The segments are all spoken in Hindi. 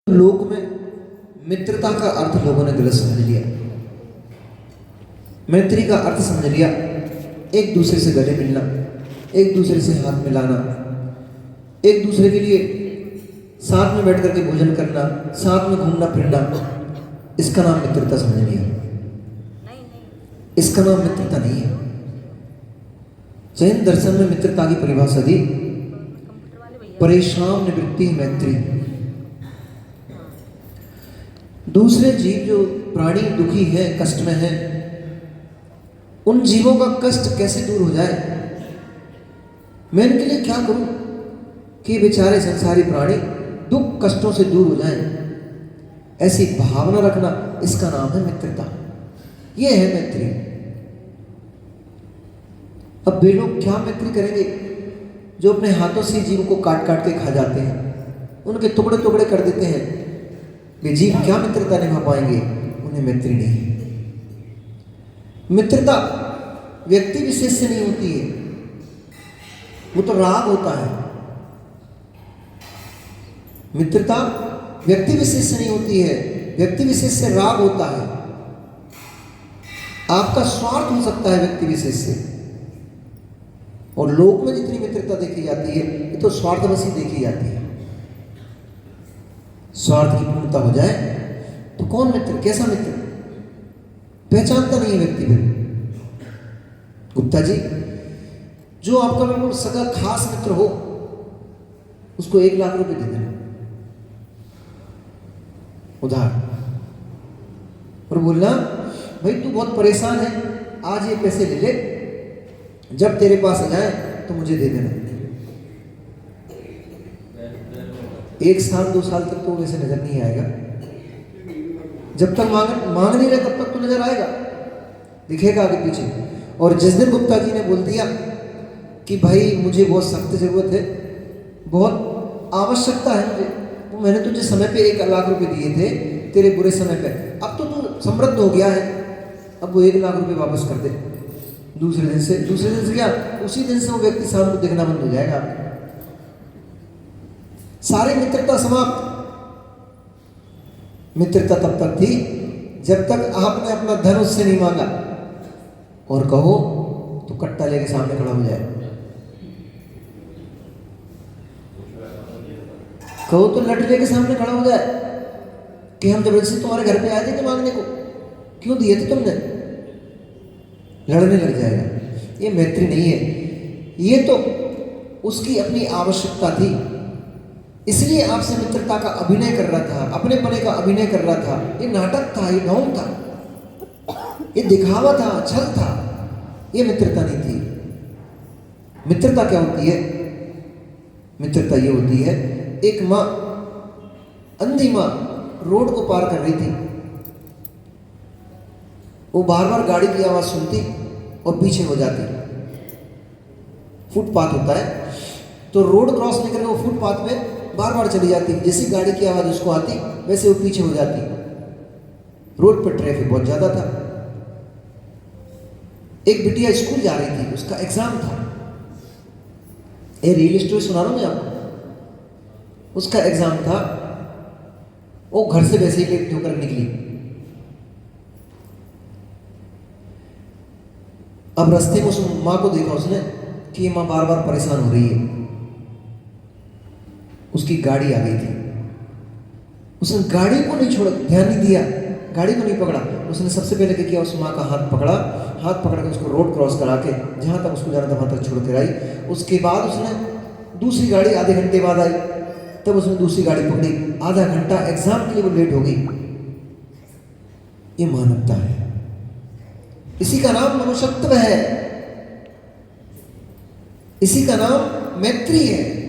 लोक में मित्रता का अर्थ लोगों ने गलत समझ लिया। मैत्री का अर्थ समझ लिया एक दूसरे से गले मिलना, एक दूसरे से हाथ मिलाना, एक दूसरे के लिए साथ में बैठ करके भोजन करना, साथ में घूमना फिरना। इसका नाम मित्रता समझ लिया। इसका नाम मित्रता नहीं है। जैन दर्शन में मित्रता की परिभाषा दी, परेशान निवृत्ति मैत्री। दूसरे जीव जो प्राणी दुखी है, कष्ट में है, उन जीवों का कष्ट कैसे दूर हो जाए, मैं इनके लिए क्या करूं कि बेचारे संसारी प्राणी दुख कष्टों से दूर हो जाएं। ऐसी भावना रखना, इसका नाम है मित्रता। यह है मैत्री। अब वे लोग क्या मैत्री करेंगे जो अपने हाथों से जीव को काट काट के खा जाते हैं, उनके टुकड़े टुकड़े कर देते हैं। वे जीव क्या मित्रता निभा पाएंगे? उन्हें मैत्री नहीं है। मित्रता व्यक्ति विशेष से नहीं होती है, वो तो राग होता है। मित्रता व्यक्ति विशेष से नहीं होती है, व्यक्ति विशेष से राग होता है। आपका स्वार्थ हो सकता है व्यक्ति विशेष से, और लोक में जितनी मित्रता देखी जाती है ये तो स्वार्थवशी देखी जाती है। स्वार्थ की पूर्णता हो जाए तो कौन मित्र, कैसा मित्र, पहचानता नहीं है व्यक्ति फिर। गुप्ता जी, जो आपका बिल्कुल सगा खास मित्र हो उसको 1 लाख रुपए दे देना उधार, और बोलना भाई तू बहुत परेशान है, आज ये पैसे ले ले, जब तेरे पास आ जाए तो मुझे दे देना। 1 साल 2 साल तक तो वैसे नजर नहीं आएगा। जब तक मांग नहीं रहे तब तक तो नजर आएगा, दिखेगा आगे पीछे। और जिस दिन गुप्ता जी ने बोल दिया कि भाई मुझे बहुत सख्त जरूरत है, बहुत आवश्यकता है मुझे, तो मैंने तुझे समय पे 1 लाख रुपए दिए थे तेरे बुरे समय पे, अब तो तू समृद्ध हो गया है, अब वो 1 लाख रुपए वापस कर दे। दूसरे दिन से क्या, उसी दिन से वो व्यक्ति सामने दिखना बंद हो जाएगा। सारी मित्रता समाप्त। मित्रता तब तक थी जब तक आपने अपना धन उससे नहीं मांगा, और कहो तो कट्टा लेके सामने खड़ा हो जाए, कहो तो लट लेके सामने खड़ा हो जाए कि हम जबरदस्ती तुम्हारे घर पे आए थे कि मांगने को, क्यों दिए थे तुमने, लड़ने लग जाएगा। ये मैत्री नहीं है, ये तो उसकी अपनी आवश्यकता थी, इसलिए आपसे मित्रता का अभिनय कर रहा था, अपने पने का अभिनय कर रहा था। ये नाटक था, ये ढोंग था, ये दिखावा था, छल था, ये मित्रता नहीं थी। मित्रता क्या होती है? मित्रता ये होती है, एक माँ, अंधी माँ रोड को पार कर रही थी, वो बार बार गाड़ी की आवाज सुनती और पीछे हो जाती। फुटपाथ होता है तो रोड क्रॉस नहीं करके वो फुटपाथ पे बार बार चली जाती। जैसी गाड़ी की आवाज उसको आती वैसे वो पीछे हो जाती। रोड पर ट्रैफिक बहुत ज्यादा था। एक बिटिया स्कूल जा रही थी, उसका एग्जाम था। ये रियल स्टोरी सुना रहा हूं मैं आपको। उसका एग्जाम था, वो घर से वैसे ही लेट होकर निकली। अब रास्ते में उस माँ को देखा उसने कि ये माँ बार बार परेशान हो रही है। उसकी गाड़ी आ गई थी, उसने गाड़ी को नहीं छोड़ा, ध्यान नहीं दिया, गाड़ी को नहीं पकड़ा। उसने सबसे पहले क्या किया, उस माँ का हाथ पकड़ा, हाथ पकड़ के उसको रोड क्रॉस करा के जहां तक उसको जाना था वहां तक छोड़ कर आई। उसके बाद उसने दूसरी गाड़ी आधे घंटे बाद आई, तब उसने दूसरी गाड़ी पकड़ी। आधा घंटा एग्जाम के लिए वो लेट हो गई। ये मानवता है, इसी का नाम मनुष्यत्व है, इसी का नाम मैत्री है।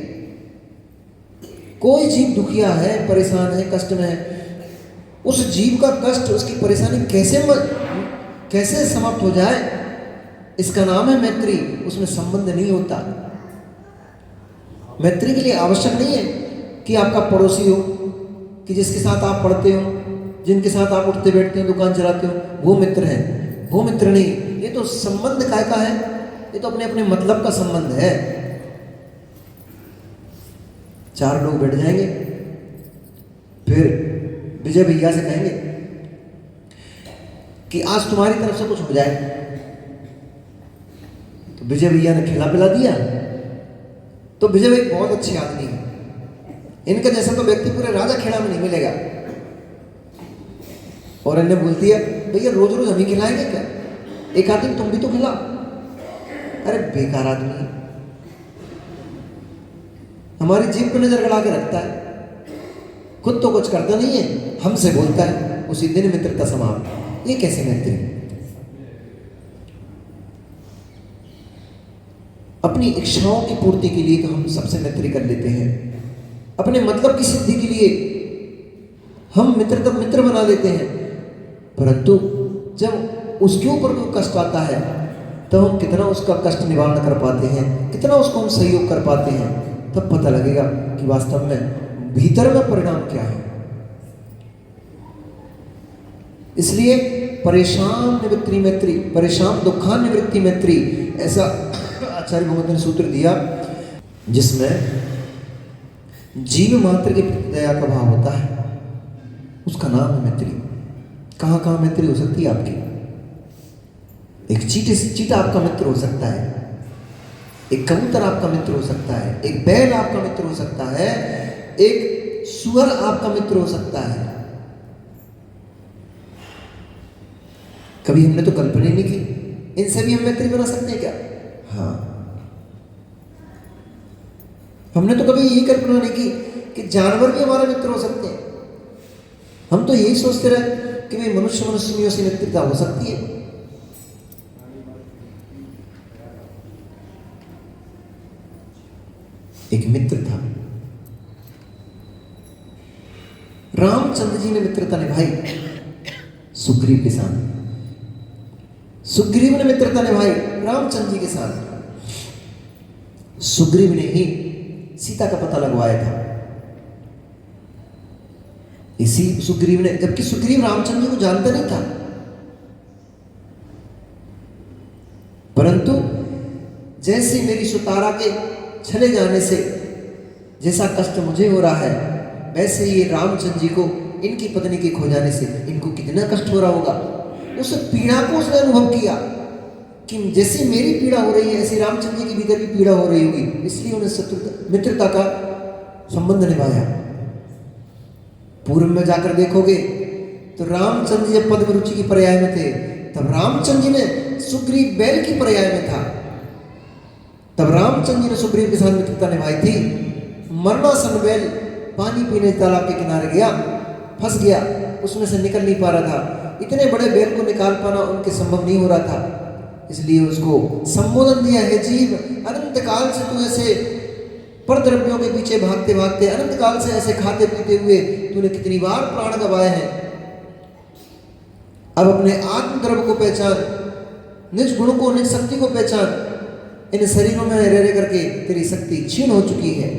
कोई जीव दुखिया है, परेशान है, कष्ट में है, उस जीव का कष्ट, उसकी परेशानी कैसे समाप्त हो जाए, इसका नाम है मैत्री। उसमें संबंध नहीं होता। मैत्री के लिए आवश्यक नहीं है कि आपका पड़ोसी हो, कि जिसके साथ आप पढ़ते हो, जिनके साथ आप उठते बैठते हो, दुकान चलाते हो, वो मित्र है। वो मित्र नहीं, ये तो संबंध काय का है, ये तो अपने अपने मतलब का संबंध है। 4 लोग बैठ जाएंगे, फिर विजय भैया से कहेंगे कि आज तुम्हारी तरफ से कुछ हो जाए। तो विजय भैया ने खिला पिला दिया। तो विजय भाई बहुत अच्छे आदमी है, इनका जैसा तो व्यक्ति पूरे राजा खेड़ा में नहीं मिलेगा। और इन्हें बोलती है भैया रोज रोज हम ही खिलाएंगे क्या, एक आध दिन तुम भी तो खिलाओ। अरे बेकार आदमी, हमारी जीभ पे नजर गड़ा के रखता है, खुद तो कुछ करता नहीं है, हमसे बोलता है। उसी दिन मित्रता समाप्त। ये कैसे मैत्री? अपनी इच्छाओं की पूर्ति के लिए तो हम सबसे मैत्री कर लेते हैं, अपने मतलब की सिद्धि के लिए हम मित्र बना लेते हैं, परंतु जब उसके ऊपर कोई कष्ट आता है तो हम कितना उसका कष्ट निवारण कर पाते हैं, कितना उसको हम सहयोग कर पाते हैं, तब पता लगेगा कि वास्तव में भीतर में परिणाम क्या है। इसलिए परेशान निवृत्ति मैत्री, परेशान दुखान निवृत्ति मैत्री, ऐसा आचार्य भगवत ने सूत्र दिया जिसमें जीव मात्र की दया का भाव होता है, उसका नाम है मैत्री। कहाँ कहाँ मैत्री हो सकती है आपकी? एक चीटा आपका मित्र हो सकता है, एक कबूतर आपका मित्र हो सकता है, एक बैल आपका मित्र हो सकता है, एक सुअर आपका मित्र हो सकता है। कभी हमने तो कल्पना ही नहीं की इनसे भी हम मैत्री बना सकते हैं क्या? हाँ, हमने तो कभी यही कल्पना नहीं की कि जानवर भी हमारे मित्र हो सकते हैं। हम तो यही सोचते रहे कि भाई मनुष्य से मित्रता हो सकती है। एक मित्र था, रामचंद्र जी ने मित्रता निभाई सुग्रीव के साथ, सुग्रीव ने मित्रता निभाई रामचंद्र जी के साथ। सुग्रीव ने ही सीता का पता लगवाया था। इसी सुग्रीव ने, जबकि सुग्रीव रामचंद्र जी को जानता नहीं था, परंतु जैसे मेरी सुतारा के चले जाने से जैसा कष्ट मुझे हो रहा है, वैसे ही रामचंद्र जी को इनकी पत्नी के खो जाने से इनको कितना कष्ट हो रहा होगा। उस पीड़ा को उसने अनुभव किया कि जैसी मेरी पीड़ा हो रही है ऐसी रामचंद्र जी की भीतर भी पीड़ा हो रही होगी, इसलिए उन्हें मित्रता का संबंध निभाया। पूर्व में जाकर देखोगे तो रामचंद्र जी जब पद्म रुचि की पर्याय में थे, तब रामचंद्र जी ने सुग्रीव बैल की पर्याय में था, तब रामचंद्र जी ने सुग्रीव के साथ मित्रता निभाई थी। मरणासन बैल पानी पीने तालाब के किनारे गया, फंस गया, उसमें से निकल नहीं पा रहा था। इतने बड़े बैल को निकाल पाना उनके संभव नहीं हो रहा था, इसलिए उसको संबोधन दिया है, जीव अनंत काल से तू ऐसे परद्रव्यों के पीछे भागते भागते, अनंत काल से ऐसे खाते पीते हुए तूने कितनी बार प्राण गवाए हैं। अब अपने आत्मद्रव्य को पहचान, निज गुण को, निज शक्ति को पहचान। इन शरीरों में रह रह करके तेरी शक्ति क्षीण हो चुकी है,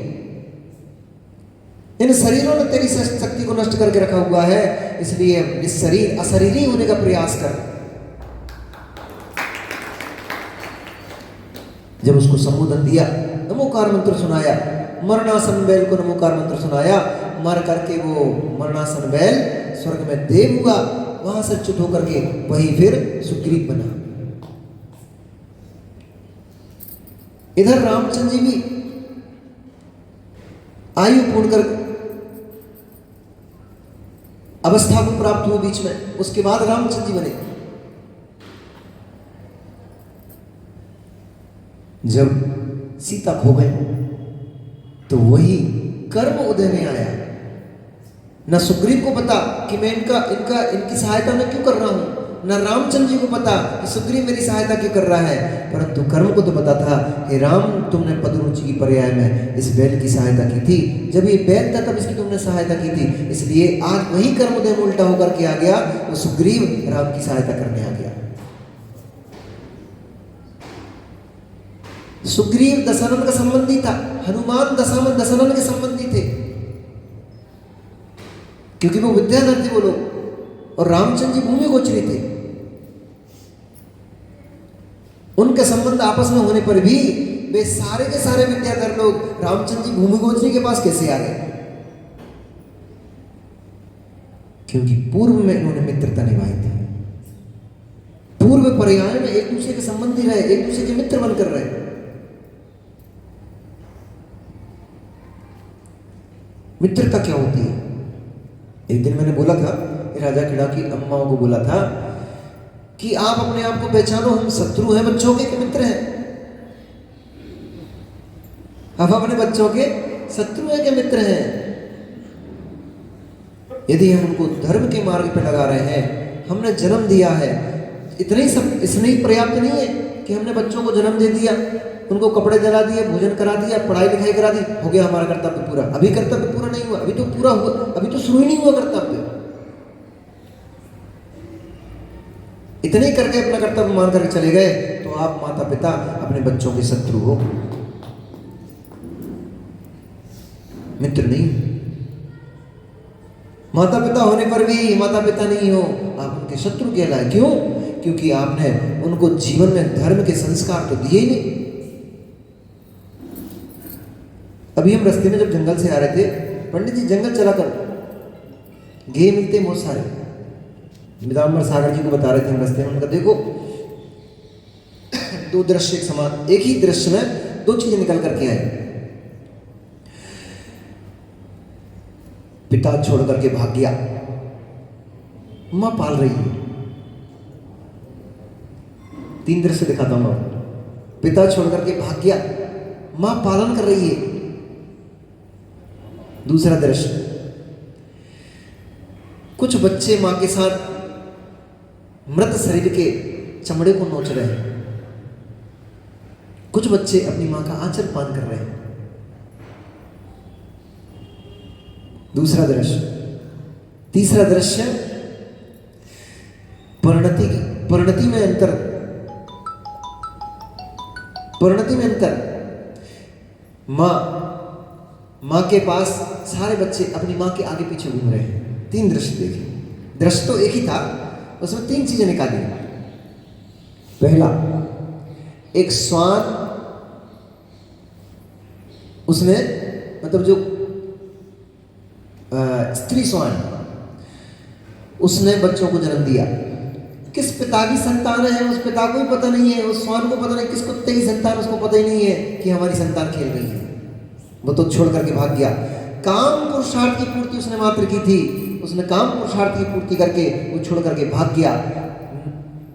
इन शरीरों ने तेरी शक्ति को नष्ट करके रखा हुआ है, इसलिए इस शरीर अशरीरी होने का प्रयास कर। जब उसको संबोधन दिया, नमोकार मंत्र सुनाया, मरणासन बैल को नमोकार मंत्र सुनाया, मर करके वो मरणासन बैल स्वर्ग में देव हुआ, वहां से च्युत होकर के वही फिर सुग्रीव बना। इधर रामचंद्र जी भी आयु पूर्ण कर अवस्था को प्राप्त हुए बीच में, उसके बाद रामचंद्र जी बने। जब सीता खो गई तो वही कर्म उदय में आया। न सुग्रीव को पता कि मैं इनकी सहायता में क्यों कर रहा हूं, न रामचंद्र जी को पता कि सुग्रीव मेरी सहायता क्यों कर रहा है, परंतु कर्म को तो पता था कि राम तुमने पद्मरुचि की पर्याय में इस बैल की सहायता की थी, जब ये बैल था तब इसकी तुमने सहायता की थी, इसलिए आज वही कर्म उदय में उल्टा होकर के आ गया, वो सुग्रीव राम की सहायता करने आ गया। सुग्रीव दशरथ का संबंधी था, हनुमान दशरथ के संबंधी थे, क्योंकि वो विद्याधर थे वो लोग, और रामचंद्र जी भूमि गोचरी थे। उनके संबंध आपस में होने पर भी वे सारे के सारे विद्याधर लोग रामचंद्र जी भूमि गोचरी के पास कैसे आ गए? क्योंकि पूर्व में इन्होंने मित्रता निभाई थी, पूर्व पर्याय में एक दूसरे के संबंधी रहे, एक दूसरे के मित्र बनकर रहे। मित्रता क्या होती है? एक दिन मैंने बोला था, राजा खेड़ा की अम्माओं को बोला था कि आप अपने आप को पहचानो, हम शत्रु हैं बच्चों के मित्र हैं? आप अपने बच्चों के शत्रु हैं के मित्र हैं? यदि हम उनको धर्म के मार्ग पर लगा रहे हैं, हमने जन्म दिया है, इतने ही पर्याप्त नहीं है कि हमने बच्चों को जन्म दे दिया, उनको कपड़े दिला दिए, भोजन करा दिया, पढ़ाई लिखाई करा दी, हो गया हमारा कर्तव्य पूरा? अभी कर्तव्य पूरा नहीं हुआ, अभी तो पूरा हुआ, अभी तो शुरू ही नहीं हुआ कर्तव्य। इतने करके अपना कर्तव्य मान करके चले गए तो आप माता पिता अपने बच्चों के शत्रु हो, मित्र नहीं। माता पिता होने पर भी माता पिता नहीं हो, आप उनके शत्रु कहलाए। क्यों? क्योंकि आपने उनको जीवन में धर्म के संस्कार तो दिए ही नहीं। अभी हम रास्ते में जब जंगल से आ रहे थे, पंडित जी जंगल चला कर घे मिलते बहुत सारे, विदाम्बर सागर जी को बता रहे थे हम रास्ते में, उनका देखो दो दृश्य एक समान, एक ही दृश्य में दो चीजें निकल करके आए। पिता छोड़ करके भाग गया, मां पाल रही है। तीन दृश्य दिखाता हूं। पिता छोड़ करके भाग गया, मां पालन कर रही है। दूसरा दृश्य, कुछ बच्चे मां के साथ मृत शरीर के चमड़े को नोच रहे हैं, कुछ बच्चे अपनी मां का आंचल पान कर रहे हैं। दूसरा दृश्य। तीसरा दृश्य, परिणति में अंतर। परिणति में अंतर, मां के पास सारे बच्चे अपनी मां के आगे पीछे घूम रहे हैं। तीन दृश्य देखे, दृश्य तो एक ही था, उसमें तीन चीजें निकाली। पहला, एक श्वान, उसने मतलब जो स्त्री श्वान, उसने बच्चों को जन्म दिया। किस पिता की संतान है उस पिता को भी पता नहीं है, उस श्वान को पता नहीं, किस कुत्ते की संतान उसको पता ही नहीं है कि हमारी संतान खेल रही है। वो तो छोड़ करके भाग गया। काम पुरुषार्थ की पूर्ति उसने मात्र की थी, उसने काम पुरुषार्थ की पूर्ति करके वो छोड़ करके भाग गया।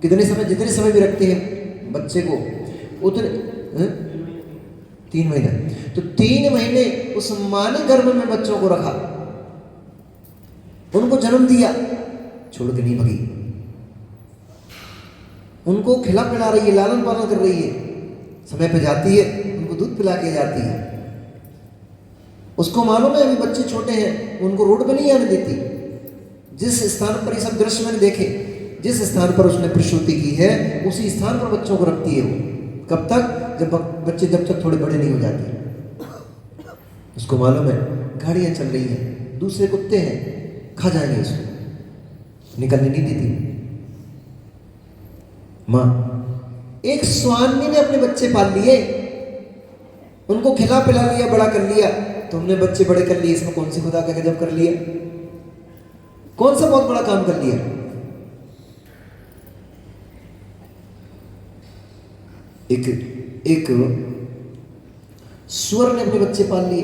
कितने समय, जितने समय भी रखते हैं बच्चे को उतने 3 महीने, तो 3 महीने उस मां ने गर्भ में बच्चों को रखा, उनको जन्म दिया, छोड़ के नहीं भगी। उनको खिला पिला रही है, लालन पालन कर रही है, समय पे जाती है, उनको दूध पिला के जाती है। उसको मालूम है अभी बच्चे छोटे हैं, उनको रोड पे नहीं आने देती। जिस स्थान पर ये सब दृश्य मैंने देखे, जिस स्थान पर उसने प्रसूति की है, उसी स्थान पर बच्चों को रखती है वो। कब तक? जब बच्चे जब तक थोड़े बड़े नहीं हो जाते। उसको मालूम है गाड़ियां चल रही हैं, दूसरे कुत्ते हैं, खा जाएंगे इसको, निकलने नहीं देती मां। एक स्वामी ने अपने बच्चे पाल लिए, उनको खिला पिला लिया, बड़ा कर लिया। तुमने बच्चे बड़े कर लिए, इसमें कौन सी खुदा का गजब कर लिया? कौन सा बहुत बड़ा काम कर लिया? एक सुअर ने अपने बच्चे पाल लिए,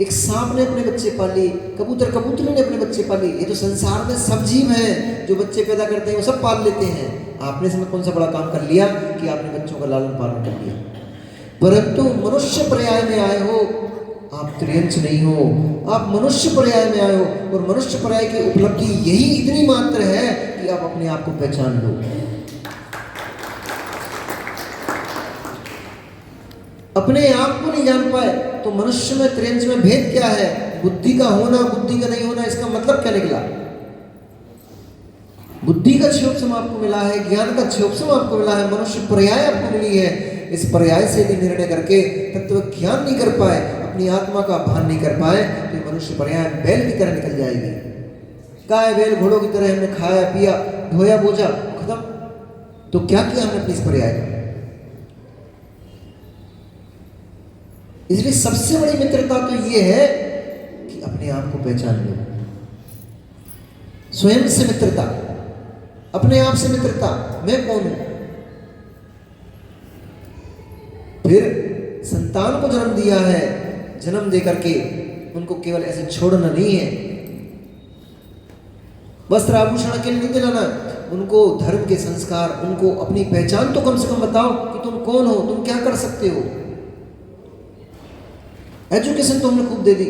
एक सांप ने अपने बच्चे पाल लिए, कबूतरी ने अपने बच्चे पाल लिए। ये तो संसार में सब जीव हैं जो बच्चे पैदा करते हैं, वो सब पाल लेते हैं। आपने इसमें कौन सा बड़ा काम कर लिया कि आपने बच्चों का लालन पालन कर लिया? परंतु मनुष्य पर्याय में आए हो, आप त्रियंश नहीं हो, आप मनुष्य पर्याय में आए हो। और मनुष्य पर्याय की उपलब्धि यही इतनी मात्र है कि आप अपने आप को पहचान लो। अपने आप को नहीं जान पाए तो मनुष्य में त्रियंश में भेद क्या है? बुद्धि का होना, बुद्धि का नहीं होना, इसका मतलब क्या निकला? बुद्धि का क्षोभसम आपको मिला है, ज्ञान का क्षोभसम आपको मिला है, मनुष्य पर्याय आपको मिली है। इस पर्याय से भी निर्णय करके तत्व ज्ञान नहीं कर पाए, अपनी आत्मा का भान नहीं कर पाए, तो ये मनुष्य पर्याय बैल की तरह निकल जाएगी। गाय बैल घोड़ों की तरह हमने खाया पिया, धोया बोझा, खत्म। तो क्या किया हमने अपनी इस पर्याय का? इसलिए सबसे बड़ी मित्रता तो ये है कि अपने आप को पहचान लो। स्वयं से मित्रता, अपने आप से मित्रता, मैं कौन हूं। फिर संतान को जन्म दिया है, जन्म दे करके उनको केवल ऐसे छोड़ना नहीं है, वस्त्र आभूषण अकेले नहीं दिलाना, उनको धर्म के संस्कार, उनको अपनी पहचान तो कम से कम बताओ कि तुम कौन हो, तुम क्या कर सकते हो। एजुकेशन तो हमने खूब दे दी,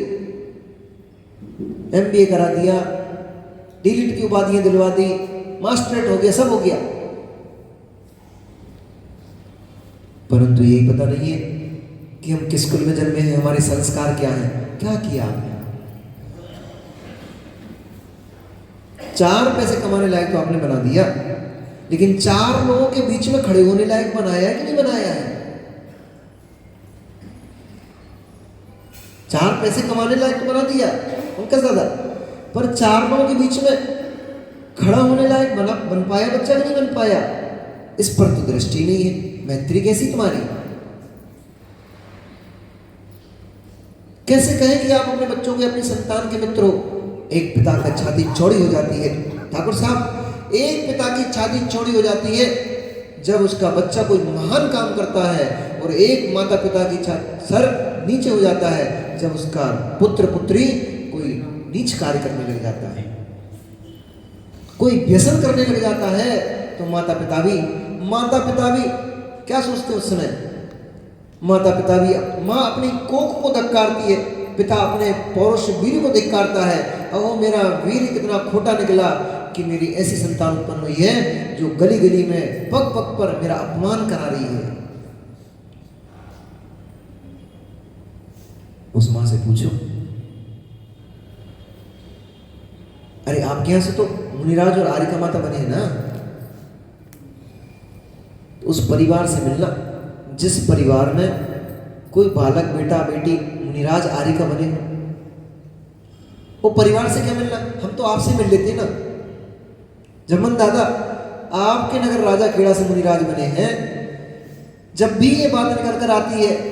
MBA करा दिया, डीलिट की उपाधियां दिलवा दी, मास्टरेट हो गया, सब हो गया, परंतु यही पता नहीं है कि हम किस कुल में जन्मे हैं, हमारे संस्कार क्या हैं, क्या किया आपने। 4 पैसे कमाने लायक तो आपने बना दिया, लेकिन 4 लोगों के बीच में खड़े होने लायक बनाया है कि नहीं बनाया है। 4 पैसे कमाने लायक तो बना दिया उनका ज्यादा, पर 4 लोगों के बीच में खड़ा होने लायक बन पाया बच्चा कि नहीं बन पाया। इस पर तो दृष्टि नहीं है। मैत्री कैसी तुम्हारी, कैसे कहें कि आप अपने बच्चों के, अपनी संतान के मित्र हो। एक पिता की छाती चौड़ी हो जाती है ठाकुर साहब, एक पिता की छाती चौड़ी हो जाती है जब उसका बच्चा कोई महान काम करता है, और एक माता पिता की सर नीचे हो जाता है जब उसका पुत्र पुत्री कोई नीच कार्य करने लग जाता है, कोई व्यसन करने लग जाता है। तो माता पिता भी क्या सोचते उस समय। माता पिता भी, माँ अपनी कोख को धिक्कारती है, पिता अपने पौरुष वीर को धिक्कारता है। अहो मेरा वीर कितना खोटा निकला कि मेरी ऐसी संतान उत्पन्न हुई है जो गली गली में पग पग पर मेरा अपमान करा रही है। उस मां से पूछो, अरे आपके यहां से तो मुनिराज और आरिका माता बने हैं ना, तो उस परिवार से मिलना जिस परिवार में कोई बालक बेटा बेटी मुनिराज आरिका बने हो, वो परिवार से क्या मिलना। हम तो आपसे मिल लेते ना। जमन दादा, आपके नगर राजा खेड़ा से मुनिराज बने हैं, जब भी ये बात निकल कर आती है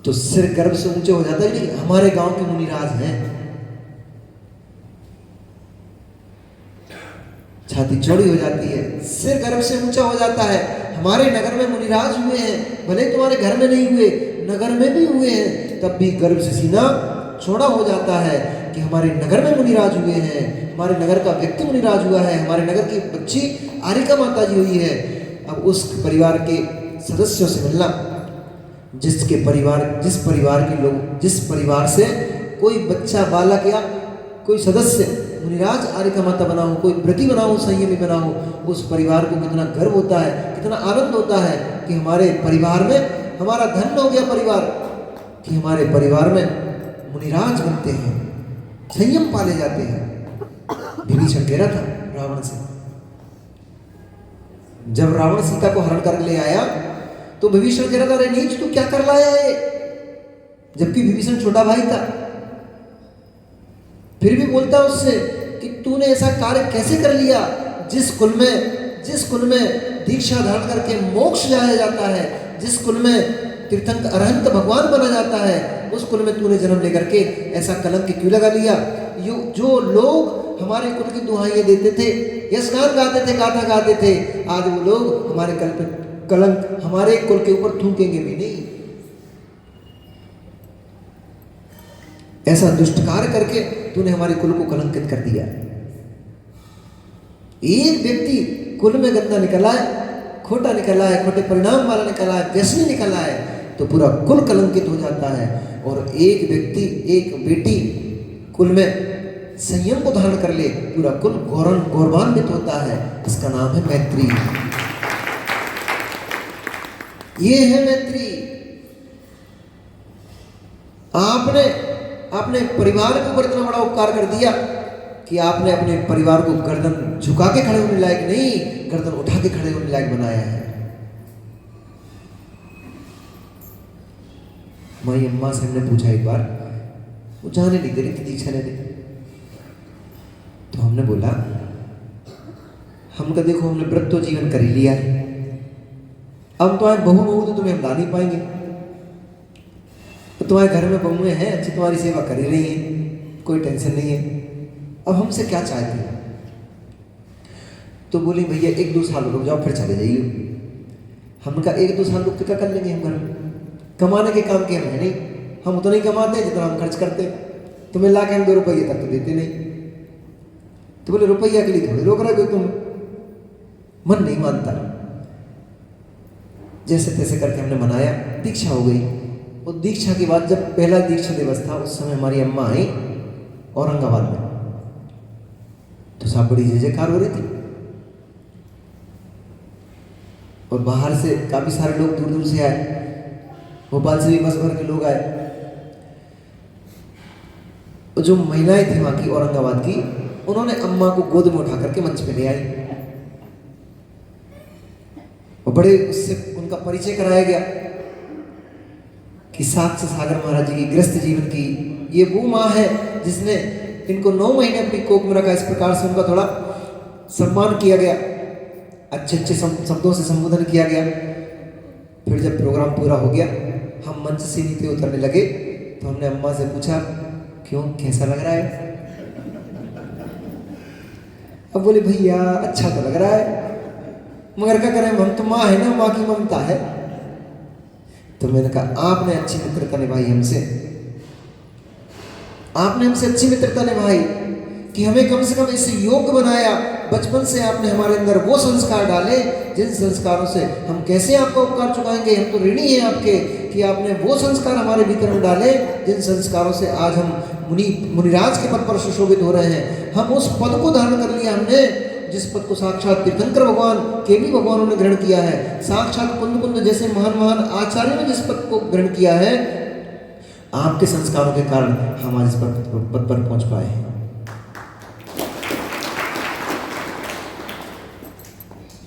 तो सिर गर्व से ऊंचे हो जाता है। नहीं, हमारे गांव के मुनिराज हैं। छाती चौड़ी हो जाती है, सिर गर्व से ऊंचा हो जाता है। हमारे नगर में मुनिराज हुए हैं, भले तुम्हारे घर में नहीं हुए, नगर में भी हुए हैं, तब भी गर्व से सीना चौड़ा हो जाता है कि हमारे नगर में मुनिराज हुए हैं, हमारे नगर का व्यक्ति मुनिराज हुआ है, हमारे नगर की बच्ची आरिका माता जी हुई है। अब उस परिवार के सदस्यों से मिलना, जिस परिवार से कोई बच्चा बालक या कोई सदस्य मुनिराज आरिका माता बना हो, कोई व्रती बना हो, संयमी बना हो, उस परिवार को कितना गर्व होता है, कितना आनंद होता है कि हमारे परिवार में, हमारा धन्य हो गया परिवार कि हमारे परिवार में मुनिराज बनते हैं, संयम पाले जाते हैं। विभीषण कह रहा था रावण से, जब रावण सीता को हरण कर ले आया तो विभीषण कह रहा था, अरे नीच तू क्या कर लाया है, जबकि विभीषण छोटा भाई था। फिर भी बोलता उससे कि तूने ऐसा कार्य कैसे कर लिया, जिस कुल में दीक्षा धारण करके मोक्ष जाया जाता है, जिस कुल में तीर्थंकर अरहंत भगवान बना जाता है, उस कुल में तूने जन्म लेकर के ऐसा कलंक क्यों लगा लिया। जो लोग हमारे कुल की दुहाइयां देते थे, यशगान गाते थे, गाथा गाते थे, आज वो लोग हमारे कलंक हमारे कुल के ऊपर थूकेंगे भी नहीं। ऐसा दुष्ट कार्य करके तूने हमारे कुल को कलंकित कर दिया। एक व्यक्ति कुल में गंदा निकला है, खोटा निकला है, खोटे परिणाम वाला निकला है, व्यसनी निकला है, तो पूरा कुल कलंकित हो जाता है। और एक व्यक्ति, एक बेटी कुल में संयम को धारण कर ले, पूरा कुल गौरवान्वित होता है। इसका नाम है मैत्री। ये है मैत्री। आपने अपने परिवार के ऊपर इतना बड़ा उपकार कर दिया कि आपने अपने परिवार को गर्दन झुका के खड़े होने लायक नहीं, गर्दन उठा के खड़े होने लायक बनाया है। माई अम्मा से हमने पूछा एक बार, वो जाने नहीं दे रही थी दीक्षा लेने, तो हमने बोला, हमका देखो हमने व्रत तो जीवन कर ही लिया है, अब तुम्हारे बहू बहू तो तुम्हें हम ला नहीं पाएंगे, तो तुम्हारे घर में बहुएं हैं, अच्छी तुम्हारी सेवा कर ही रही हैं, कोई टेंशन नहीं है। अब हमसे क्या चाहती हो? तो बोली भैया 1-2 साल रुक जाओ फिर चले जाइए। हमने कहा 1-2 साल रुक के क्या कर लेंगे हम घर में, कमाने के काम के हम है नहीं, हम उतना ही कमाते हैं जितना हम खर्च करते हैं, तुम्हें ला के हम 2 रुपये तक तो देते नहीं। तो बोले रुपया के लिए थोड़ी रोक रहा कोई, तुम मन नहीं मानता। जैसे तैसे करके हमने मनाया, दीक्षा हो गई। और दीक्षा के बाद जब पहला दीक्षा दिवस था उस समय हमारी अम्मा आई औरंगाबाद में, तो सब बड़ी जय जयकार हो रही थी और बाहर से काफी सारे लोग दूर दूर से आए, भोपाल से भी बस भर के लोग आए। और जो महिलाएं थी वहां की औरंगाबाद की, उन्होंने अम्मा को गोद में उठा करके मंच पे ले आई और बड़े उससे उनका परिचय कराया गया कि साक्ष्य सागर महाराज जी की गृहस्थ जीवन की ये वो माँ है जिसने इनको 9 महीने अपनी कोख में रखा। इस प्रकार से उनका थोड़ा सम्मान किया गया, अच्छे अच्छे शब्दों से संबोधन किया गया। फिर जब प्रोग्राम पूरा हो गया, हम मंच से नीचे उतरने लगे तो हमने अम्मा से पूछा क्यों, कैसा लग रहा है? अब बोले भैया अच्छा तो लग रहा है, मगर क्या करें, हम तो माँ है ना, माँ की ममता है। तो मैंने कहा आपने अच्छी मित्रता निभाई हमसे, आपने हमसे अच्छी मित्रता निभाई कि हमें कम से कम इस योग्य बनाया। बचपन से आपने हमारे अंदर वो संस्कार डाले जिन संस्कारों से हम कैसे आपका उपकार चुकाएंगे, हम तो ऋणी हैं आपके कि आपने वो संस्कार हमारे भीतर में डाले जिन संस्कारों से आज हम मुनिराज के पद पर सुशोभित हो रहे हैं। हम उस पद को धारण कर लिया हमने जिस पद को साक्षात तीर्थंकर भगवान केवी भगवानों ने ग्रहण किया है, साक्षात कुंद कुंद जैसे महान महान आचार्यों ने जिस पद को ग्रहण किया है, आपके संस्कारों के कारण हम आज इस पद पर पहुंच पाए हैं।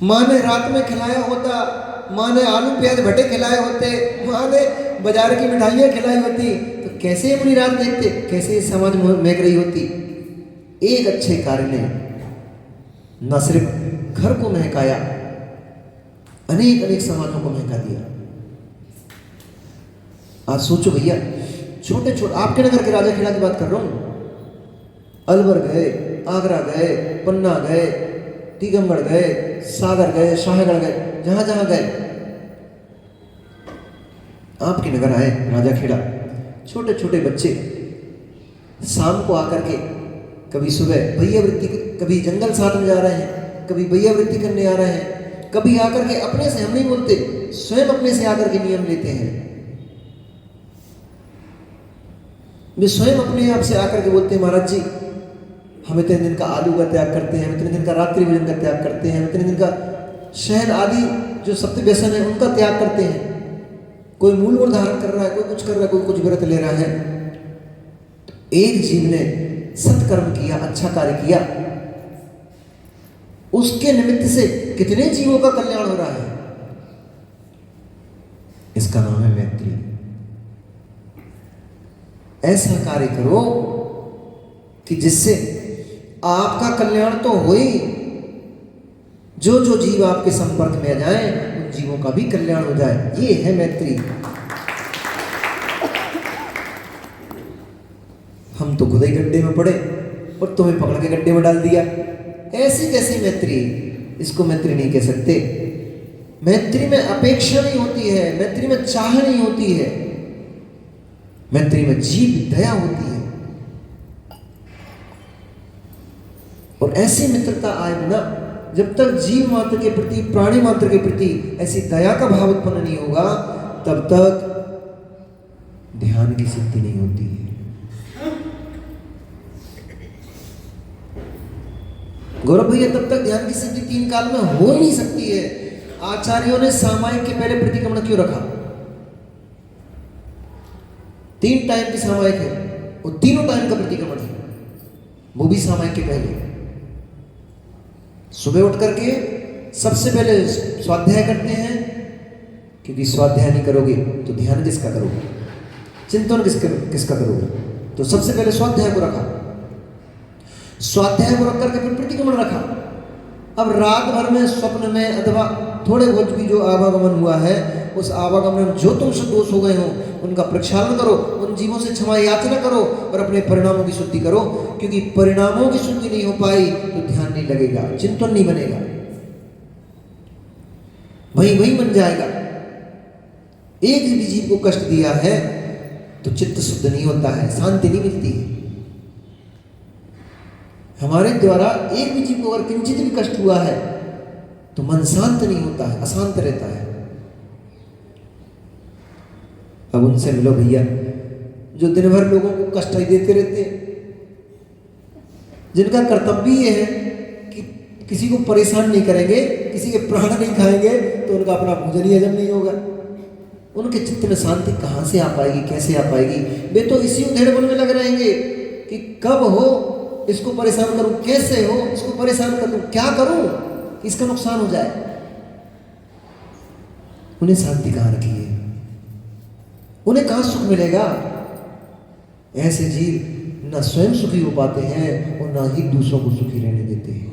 माँ ने रात में खिलाया होता, माँ ने आलू प्याज भटे खिलाए होते, माँ ने बाजार की मिठाइयाँ खिलाई होती, तो कैसे ये मुनिराज देखते, कैसे इस समाज में महक रही होती। एक अच्छे कार्य ने न सिर्फ घर को महकाया, अनेक अनेक समाजों को महका दिया। आज सोचो भैया, छोटे छोटे आपके नगर के राजा खेड़ा की बात कर रहा हूं, अलवर गए, आगरा गए, पन्ना गए, टीकमगढ़ गए, सागर गए, शाहगढ़ गए, जहां जहां गए आपके नगर आए राजा खेड़ा। छोटे छोटे बच्चे शाम को आकर के कभी सुबह भैया वृत्ति, कभी जंगल साथ में जा रहे हैं, कभी भैया वृत्ति करने आ रहे हैं, कभी आकर के अपने से, हम नहीं बोलते, स्वयं अपने से आकर के नियम लेते हैं। वे स्वयं अपने आप से आकर के बोलते हैं महाराज जी हम इतने दिन का आलू का त्याग करते हैं, हम इतने दिन का रात्रि भोजन का त्याग करते हैं, हम इतने दिन का शहद आदि जो सत्य व्यसन है उनका त्याग करते हैं। कोई मूल और धारण कर रहा है, कोई कुछ कर रहा है, कोई कुछ व्रत ले रहा है। तो एक जीव ने सत्कर्म किया, अच्छा कार्य किया, उसके निमित्त से कितने जीवों का कल्याण हो रहा है। इसका नाम है मैत्री। ऐसा कार्य करो कि जिससे आपका कल्याण तो हो ही, जो जो जीव आपके संपर्क में आ जाए उन जीवों का भी कल्याण हो जाए। ये है मैत्री। हम तो खुद ही गड्ढे में पड़े और तुम्हें पकड़ के गड्ढे में डाल दिया। ऐसी कैसी मैत्री, इसको मैत्री नहीं कह सकते। मैत्री में अपेक्षा नहीं होती है, मैत्री में चाह नहीं होती है, मैत्री में जीव दया होती है। और ऐसी मित्रता आए बिना, जब तक जीव मात्र के प्रति, प्राणी मात्र के प्रति ऐसी दया का भाव उत्पन्न नहीं होगा, तब तक ध्यान की सिद्धि नहीं होती है। गौरव भैया, तब तक ध्यान की सिद्धि 3 काल में हो ही नहीं सकती है। आचार्यों ने सामायिक के पहले प्रतिक्रमण क्यों रखा? 3 टाइम की सामायिक है, वो तीनों टाइम का प्रतिक्रमण है, वो भी सामायिक के पहले। सुबह उठ करके सबसे पहले स्वाध्याय करते हैं, क्योंकि स्वाध्याय नहीं करोगे तो ध्यान किसका करोगे, चिंतन किसका करोगे। तो सबसे पहले स्वाध्याय को रखा, स्वाध्याय को रख करके फिर प्रतिक्रमण रखा। अब रात भर में स्वप्न में अथवा थोड़े बहुत भी जो आवागमन हुआ है उस आवागमन में जो तुमसे दोष हो गए हो उनका प्रक्षालन करो, उन जीवों से क्षमा याचना करो और अपने परिणामों की शुद्धि करो, क्योंकि परिणामों की शुद्धि नहीं हो पाई तो ध्यान नहीं लगेगा, चिंतन नहीं बनेगा, वही वही बन जाएगा। एक भी जीव को कष्ट दिया है तो चित्त शुद्ध नहीं होता है, शांति नहीं मिलती है। हमारे द्वारा एक भी जीव को अगर किंचित भी कष्ट हुआ है तो मन शांत नहीं होता है, अशांत रहता है। अब उनसे मिलो भैया जो दिन भर लोगों को कष्ट ही देते रहते हैं, जिनका कर्तव्य ये है कि किसी को परेशान नहीं करेंगे, किसी के प्राण नहीं खाएंगे तो उनका अपना भोजन ही हजम नहीं होगा। उनके चित्त में शांति कहाँ से आ पाएगी, कैसे आ पाएगी? वे तो इसी उधेड़बुन में लग रहेंगे कि कब हो, इसको परेशान करूं, कैसे हो, इसको परेशान कर दूं, क्या करूं कि इसका नुकसान हो जाए। उन्हें शांति कहाँ रखी है, उन्हें कहाँ सुख मिलेगा? ऐसे जीव न स्वयं सुखी हो पाते हैं और न ही दूसरों को सुखी रहने देते हैं।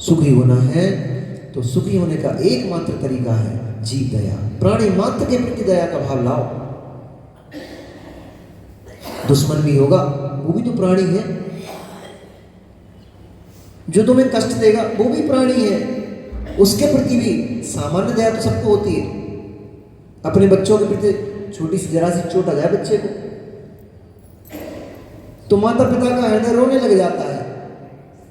सुखी होना है तो सुखी होने का एकमात्र तरीका है जीव दया, प्राणी मात्र के प्रति दया का भाव लाओ। दुश्मन भी होगा वो भी तो प्राणी है, जो तुम्हें कष्ट देगा वो भी प्राणी है, उसके प्रति भी सामान्य दया तो सबको होती है। अपने बच्चों के प्रति छोटी सी जरा सी चोट आ जाए बच्चे को तो माता पिता का हृदय रोने लग जाता है,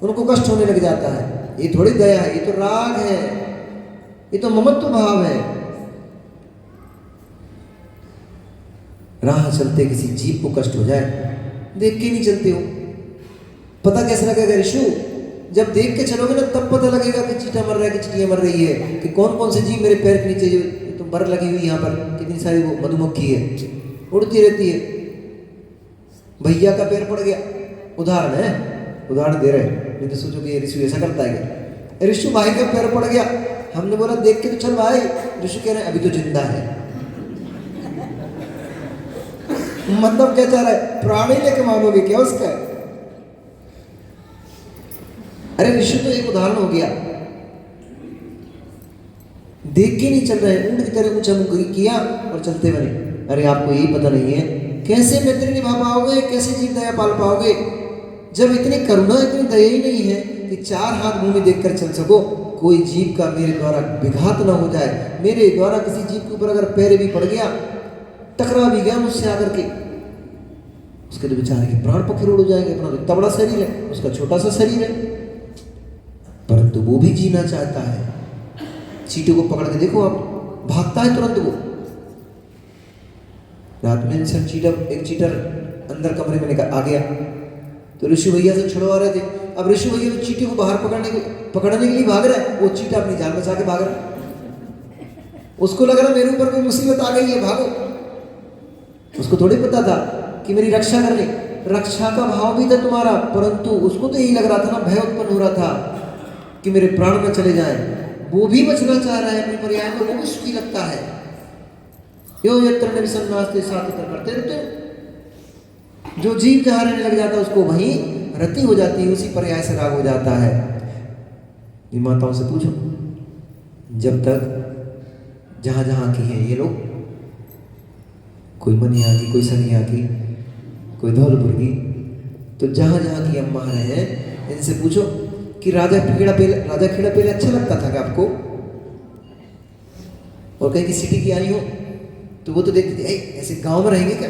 उनको कष्ट होने लग जाता है। ये थोड़ी दया है, ये तो राग है, ये तो ममत्व भाव है। राह चलते किसी जीव को कष्ट हो जाए, देख के नहीं चलते हो, पता कैसे लगेगा ऋषु? जब देख के चलोगे ना तब पता लगेगा कि चीटा मर रहा है कि चिड़िया मर रही है, कि कौन कौन से जीव मेरे पैर के नीचे, जो तो बर लगी हुई यहाँ पर कितनी सारी वो मधुमक्खी है उड़ती रहती है। भैया का पैर पड़ गया, उदाहरण है, उदाहरण दे रहे, नहीं तो सोचो कि ऋषु ऐसा करता है क्या? ऋषु भाई का पैर पड़ गया, हमने बोला देख के तो चल भाई, ऋषु कह रहे हैं अभी तो जिंदा है। मतलब क्या चाह रहा है, प्राणी लेके मानोगे क्या उसका? अरे ऋषि तो एक उदाहरण हो गया, देख के नहीं चल रहे, ऊंट की तरह ऊंचा मुंह किया और चलते बने। अरे आपको यही पता नहीं है कैसे मैत्री निभा पाओगे, कैसे जीव दया पाल पाओगे, जब इतनी करुणा, इतनी दया ही नहीं है कि चार हाथ मुंह में देखकर चल सको। कोई जीव का मेरे द्वारा विघात ना हो जाए, मेरे द्वारा किसी जीव के ऊपर अगर पैर भी पड़ गया, टकरा भी गया मुझसे आकर के, उसके तो बेचारे के प्राण पखेरुड़ हो जाएंगे। अपना तो इतना बड़ा शरीर है, उसका छोटा सा शरीर है, परंतु वो भी जीना चाहता है। चींटी को पकड़ के देखो आप, भागता है तुरंत वो। रात में इंसान एक चीटर अंदर कमरे में निकल आ गया तो ऋषि भैया से छुड़वा रहे थे। अब ऋषि भैया तो चींटी को बाहर पकड़ने के लिए भाग रहा है, वो चींटा अपनी जान बचा के भाग रहा है। उसको लग रहा मेरे ऊपर कोई मुसीबत आ गई है, भागो। उसको थोड़ी पता था कि मेरी रक्षा करनी, रक्षा का भाव भी था तुम्हारा, परंतु उसको तो यही लग रहा था ना, भय उत्पन्न हो रहा था कि मेरे प्राण न चले जाएं। वो भी बचना चाह रहा है अपने पर्याय में, वो भी सुखी लगता है। यो यत्र निसन्नास्ते साथ करते रहते, जो जीव जहाँ रहने लग जाता है उसको वहीं रति हो जाती है, उसी पर्याय से राग हो जाता है। ये माताओं से पूछो, जब तक जहाँ जहाँ की है ये लोग, कोई मनिया की, कोई सनिया की, कोई धौलपुर की, तो जहाँ जहाँ की अम्मा रहे इनसे पूछो कि राजा खेड़ा पहले अच्छा लगता था क्या आपको? और कहीं की सिटी की आई हो तो वो तो देखते थे ऐसे गांव में रहेंगे क्या,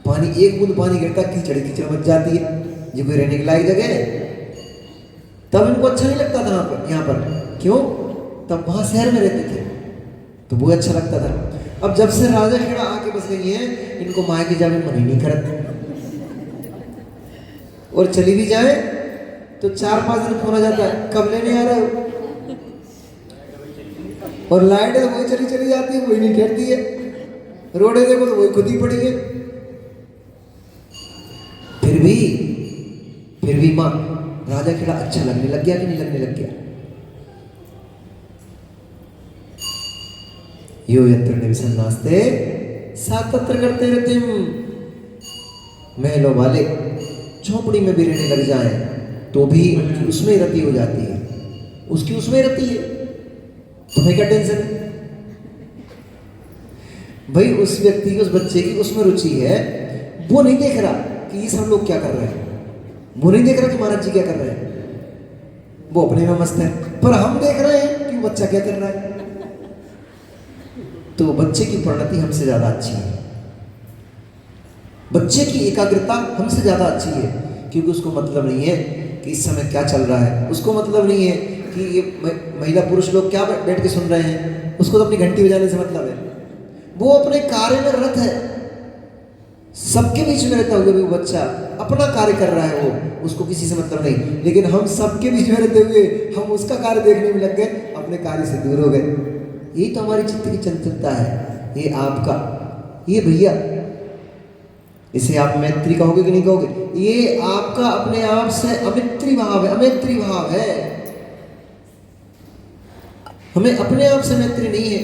पानी एक बूंद पानी गिरता कीचड़ कीचड़ मच जाती है, ये कोई रहने के लायक जगह है? तब इनको अच्छा नहीं लगता था यहाँ पर, क्यों? तब वहाँ शहर में रहते थे तो वो अच्छा लगता था। अब जब से राजा खेड़ा आके बस गई है, इनको माँ की जावे मन ही नहीं करत, और चली भी जाए तो 4-5 दिन फोन आ जाता है, कब लेने आ रहे हो? और लाइट है वही चली जाती है, वही नहीं ठहरती है, रोडे देखो तो वही खुद ही पड़ी है। फिर भी माँ राजा खेड़ा अच्छा लगने लग गया कि नहीं लगने लग गया? यो यत्र निसन्नास्ते सातत्र करते रहते, महलों वाले झोपड़ी में भी रहने लग जाए तो भी उसमें रति हो जाती है, उसकी उसमें रति है। तुम्हें क्या टेंशन है? भाई उस व्यक्ति की, उस बच्चे की उसमें रुचि है, वो नहीं देख रहा कि ये सब लोग क्या कर रहे हैं, वो नहीं देख रहा कि महाराज जी क्या कर रहे हैं, वो अपने में मस्त है। पर हम देख रहे हैं कि बच्चा क्या कर रहा है। तो बच्चे की परिणति हमसे ज्यादा अच्छी है, बच्चे की एकाग्रता हमसे ज्यादा अच्छी है, क्योंकि उसको मतलब नहीं है कि इस समय क्या चल रहा है, उसको मतलब नहीं है कि ये महिला पुरुष लोग क्या बैठ के सुन रहे हैं, उसको तो अपनी घंटी बजाने से मतलब है। वो अपने कार्य में रत है, सबके बीच में रहता हुए भी वो बच्चा अपना कार्य कर रहा है, वो उसको किसी से मतलब नहीं। लेकिन हम सबके बीच में रहते हुए हम उसका कार्य देखने में लग गए, अपने कार्य से दूर हो गए। यही तो हमारी चित्त की चंचलता है। ये आपका, ये भैया, इसे आप मैत्री कहोगे कि नहीं कहोगे, ये आपका अपने आप से अमित्री भाव है, अमैत्री भाव है। हमें अपने आप से मैत्री नहीं है,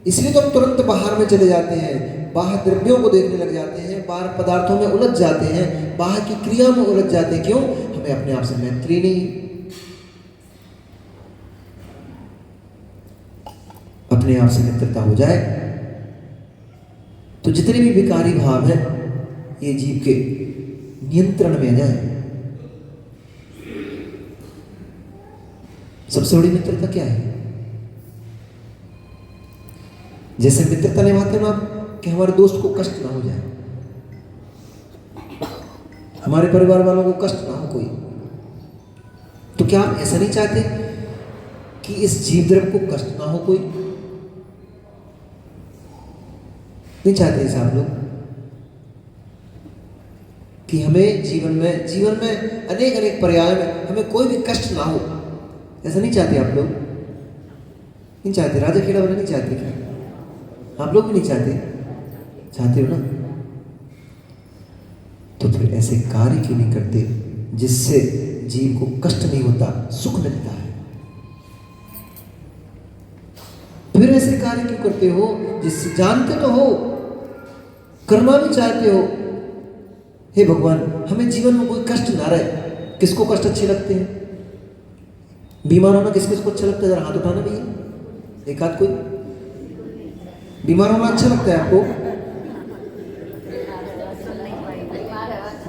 इसलिए तो हम तुरंत बाहर में चले जाते हैं, बाहर द्रव्यों को देखने लग जाते हैं, बाहर पदार्थों में उलझ जाते हैं, बाहर की क्रिया में उलझ जाते हैं। क्यों? हमें अपने आप से मैत्री नहीं। अपने आप से मित्रता हो जाए तो जितने भी विकारी भाव है ये जीव के नियंत्रण में आ जाए। सबसे बड़ी मित्रता क्या है? जैसे मित्रता निभाते हो आप कि हमारे दोस्त को कष्ट ना हो जाए, हमारे परिवार वालों को कष्ट ना हो कोई, तो क्या आप ऐसा नहीं चाहते कि इस जीव द्रव्य को कष्ट ना हो कोई? नहीं चाहते ऐसा आप लोग कि हमें जीवन में अनेक पर्याय में हमें कोई भी कष्ट ना हो, ऐसा नहीं चाहते आप लोग? नहीं चाहते? राजा खेड़ा वाले नहीं चाहते क्या? आप लोग भी नहीं चाहते? चाहते हो ना? तो फिर ऐसे कार्य क्यों नहीं करते जिससे जीव को कष्ट नहीं होता, सुख मिलता है? फिर ऐसे कार्य क्यों करते हो जिससे जानते तो हो, करना भी चाहते हो, हे भगवान हमें जीवन में कोई कष्ट ना रहे। किसको कष्ट अच्छे लगते हैं? बीमार होना किस किस को अच्छा लगता है? जरा हाथ उठाना भैया, एक हाथ। कोई बीमार होना अच्छा लगता है आपको?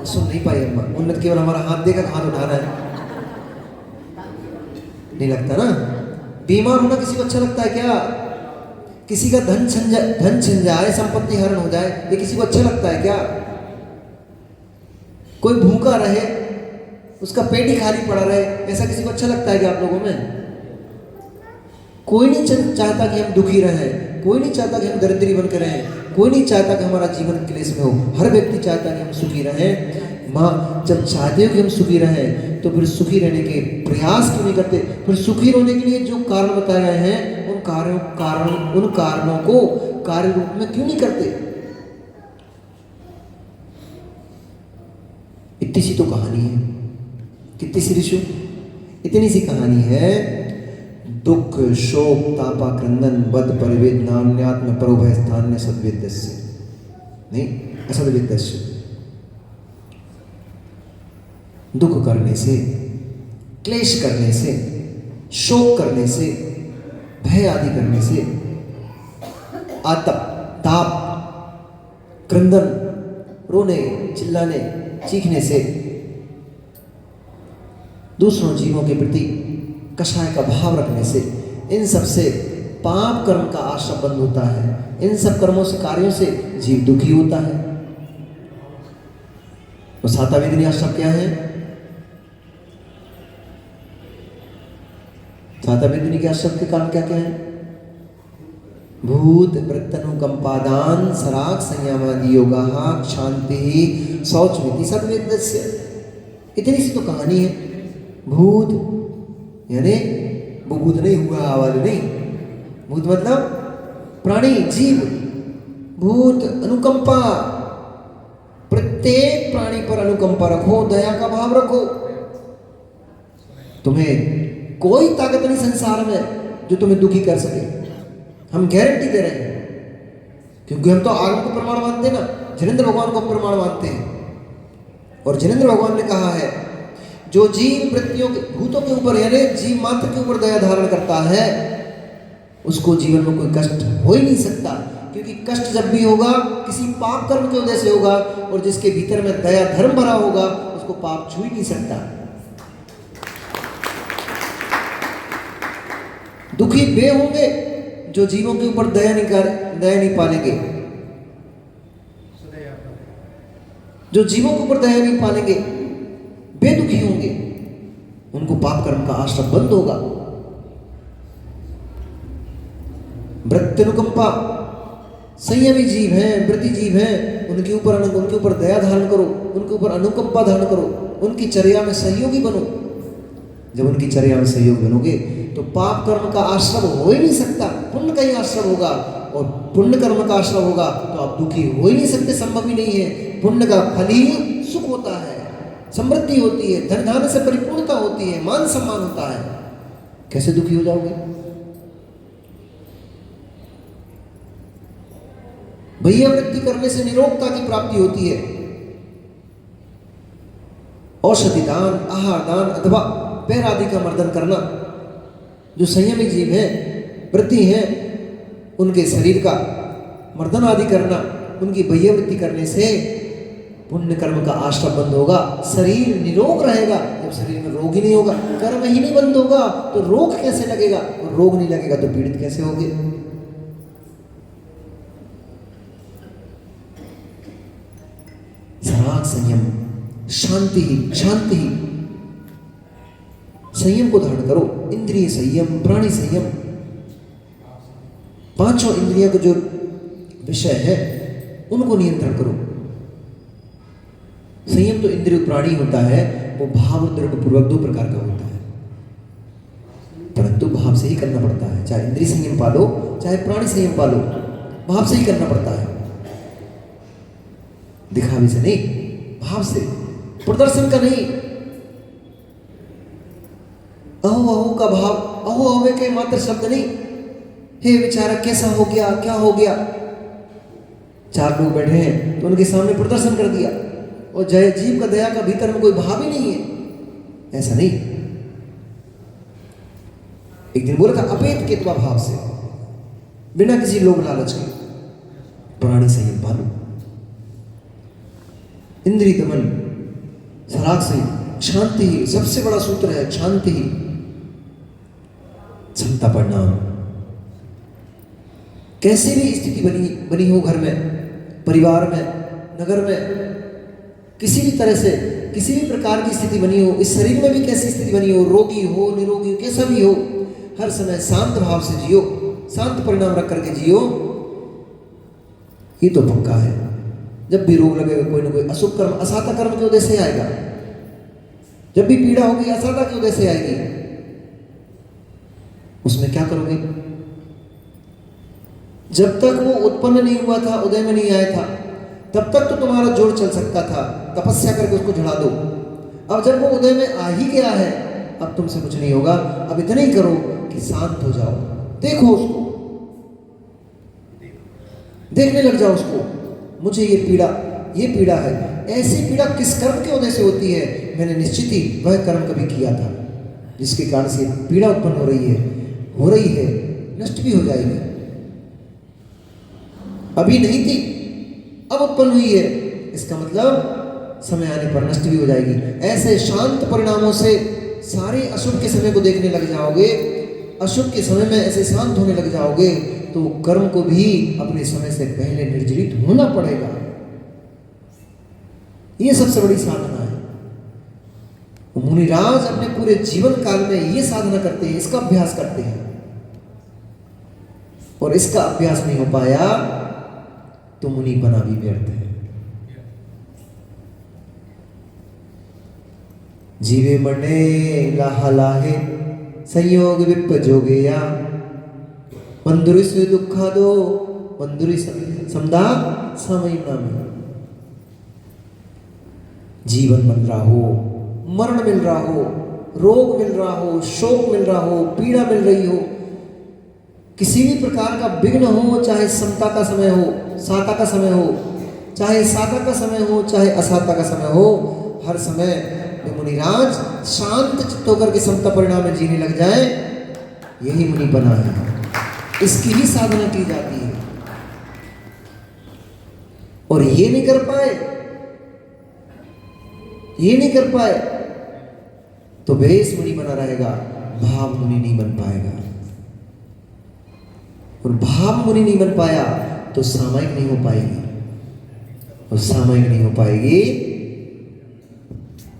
सुन नहीं पाई अम्मा, उन्नत केवल हमारा हाथ देकर हाथ उठाना है, नहीं लगता ना? बीमार होना किसी को अच्छा लगता है क्या? किसी का धन छिन जाए, संपत्ति हरण हो जाए, ये किसी को अच्छा लगता है क्या? कोई भूखा रहे, उसका पेट ही खाली पड़ा रहे, ऐसा किसी को अच्छा लगता है क्या आप लोगों में? कोई नहीं चाहता कि हम दुखी रहें, कोई नहीं चाहता कि हम दरिद्री बनकर रहें, कोई नहीं चाहता कि हमारा जीवन क्लेश में हो। हर व्यक्ति चाहता है कि हम सुखी रहें। माँ जब चाहते हो कि हम सुखी रहें तो फिर सुखी रहने के प्रयास क्यों नहीं करते? फिर सुखी होने के लिए जो कारण बताए गए हैं उन कारणों को कार्य रूप में क्यों नहीं करते? इतनी सी तो कहानी है। कितनी सी ऋषु? इतनी सी कहानी है। दुख शोक तापा क्रंदन बद परिवेद नान्यात्म परोभय स्थान्य सद्वेद्यस्य नहीं असद्वेद्यस्य। दुख करने से, क्लेश करने से, शोक करने से, भय आदि करने से, आतप ताप क्रंदन रोने चिल्लाने चीखने से, दूसरों जीवों के प्रति कषाय का भाव रखने से, इन सब से पाप कर्म का आश्रम बंद होता है। इन सब कर्मों से, कार्यों से जीव दुखी होता है। तो साता वेदनी आश्रम क्या है? साता वेदनी के आश्रम के काम क्या क्या है? भूत वृत्तनुकंपादान सराग संयमादि योगा शांति शौचमिति सद्वेद्यस्य। इतनी सी तो कहानी है। भूत यानी वो भूत नहीं हुआ वाले नहीं, भूत मतलब प्राणी जीव। भूत अनुकंपा, प्रत्येक प्राणी पर अनुकंपा रखो, दया का भाव रखो। तुम्हें कोई ताकत नहीं संसार में जो तुम्हें दुखी कर सके, हम गारंटी दे रहे हैं। क्योंकि हम तो आगम को प्रमाण मानते हैं ना, जिनेंद्र भगवान को प्रमाण मानते हैं। और जिनेंद्र भगवान ने कहा है जो जीव वृत्तियों के भूतों के ऊपर यानी जीव मात्र के ऊपर दया धारण करता है उसको जीवन में कोई कष्ट हो ही नहीं सकता, क्योंकि कष्ट जब भी होगा किसी पाप कर्म की वजह से होगा, और जिसके भीतर में दया धर्म भरा होगा उसको पाप छू ही नहीं सकता। दुखी वे होंगे जो जीवों के ऊपर दया नहीं पालेंगे, जो जीवों के ऊपर दया नहीं पालेंगे वे दुखी होंगे, उनको पाप कर्म का आश्रम बंद होगा। वृत्त्यनुकंपा, संयमी जीव हैं, व्रती जीव हैं, उनके ऊपर दया धारण करो, उनके ऊपर अनुकंपा धारण करो, उनकी चर्या में सहयोगी बनो। जब उनकी चर्या में सहयोग बनोगे तो पाप कर्म का आश्रम हो ही नहीं सकता, पुण्य का ही आश्रम होगा, और पुण्य कर्म का आश्रम होगा तो आप दुखी हो ही नहीं सकते, संभव ही नहीं है। पुण्य का फल ही सुख होता है, समृद्धि होती है, धन धान्य से परिपूर्णता होती है, मान सम्मान होता है। कैसे दुखी हो जाओगे? भैया वृत्ति करने से निरोगता की प्राप्ति होती है। औषधि दान, आहार दान अथवा पैर आदि का मर्दन करना, जो संयमी जीव है, वृत्ति है, उनके शरीर का मर्दन आदि करना, उनकी भैया वृत्ति करने से पुण्य कर्म का आश्रम बंद होगा, शरीर निरोग रहेगा। जब शरीर में रोग ही नहीं होगा, कर्म ही नहीं बंद होगा तो रोग कैसे लगेगा, और रोग नहीं लगेगा तो पीड़ित कैसे होगे? सराग संयम, शांति ही संयम को धारण करो। इंद्रिय संयम, प्राणी संयम, पांचों इंद्रियों का जो विषय है उनको नियंत्रण करो। संयम तो इंद्रिय प्राणी होता है, वो भाव और दृढ़ पूर्वक 2 प्रकार का होता है, परंतु भाव से ही करना पड़ता है। चाहे इंद्रिय संयम पालो, चाहे प्राणी संयम पालो, भाव से ही करना पड़ता है, दिखावे से नहीं, भाव से, प्रदर्शन का नहीं। अहो अहो का भाव, अहो अहो के मात्र शब्द नहीं, हे बेचारा कैसा हो गया, क्या हो गया। 4 लोग बैठे हैं तो उनके सामने प्रदर्शन कर दिया, और जय जीव का दया का भीतर में कोई भाव ही नहीं है, ऐसा नहीं। एक दिन बोला था अपेत केतवा भाव से, बिना किसी लोभ लालच के। प्राणी संयम पालो, इंद्रिय दमन, सराग संयम, शांति ही सबसे बड़ा सूत्र है, शांति ही। क्षमता परिणाम, कैसे भी स्थिति बनी हो, घर में, परिवार में, नगर में, किसी भी तरह से, किसी भी प्रकार की स्थिति बनी हो, इस शरीर में भी कैसी स्थिति बनी हो, रोगी हो, निरोगी हो, कैसा भी हो, हर समय शांत भाव से जियो, शांत परिणाम रख करके जियो। ये तो पक्का है, जब भी रोग लगेगा कोई ना कोई अशुभ कर्म, असाता कर्म की वजह से आएगा। जब भी पीड़ा होगी असाता की वजह से आएगी। उसमें क्या करोगे? जब तक वो उत्पन्न नहीं हुआ था, उदय में नहीं आया था, तब तक तो तुम्हारा जोर चल सकता था, तपस्या करके उसको झुला दो। अब जब वो उदय में आ ही गया है, अब तुमसे कुछ नहीं होगा। अब इतना ही करो कि शांत हो जाओ, देखो उसको, देखने लग जाओ उसको, मुझे ये पीड़ा है। ऐसी पीड़ा किस कर्म की वजह से होती है? मैंने निश्चित ही वह कर्म कभी किया था जिसके कारण से पीड़ा उत्पन्न हो रही है, नष्ट भी हो जाएगी। अभी नहीं थी, अब उत्पन्न हुई है, इसका मतलब समय आने पर नष्ट भी हो जाएगी। ऐसे शांत परिणामों से सारे अशुभ के समय को देखने लग जाओगे, अशुभ के समय में ऐसे शांत होने लग जाओगे, तो कर्म को भी अपने समय से पहले निर्जरित होना पड़ेगा। ये सबसे बड़ी साधना है। मुनिराज अपने पूरे जीवन काल में ये साधना करते हैं, इसका अभ्यास करते हैं, और इसका अभ्यास नहीं हो पाया तो मुनि बना भी व्यर्थ है। जीवे मरने लाहा लाहे संयोग विपजोगेया बंधुरी से दुखा दो बंधुरी समदा समय नामी। जीवन मिल रहा हो, मरण मिल रहा हो, रोग मिल रहा हो, शोक मिल रहा हो, पीड़ा मिल रही हो, किसी भी प्रकार का विघ्न हो, चाहे समता का समय हो, साता का समय हो, चाहे साता का समय हो, चाहे असाता का समय हो, हर समय मुनिराज शांत चित्त होकर के समता परिणाम में जीने लग जाए, यही मुनि बना है। इसकी ही साधना की जाती है। और ये नहीं कर पाए, ये नहीं कर पाए तो वेश मुनि बना रहेगा, भाव मुनि नहीं बन पाएगा। और भाव मुनि नहीं बन पाया तो सामायिक नहीं हो पाएगी, और सामायिक नहीं हो पाएगी,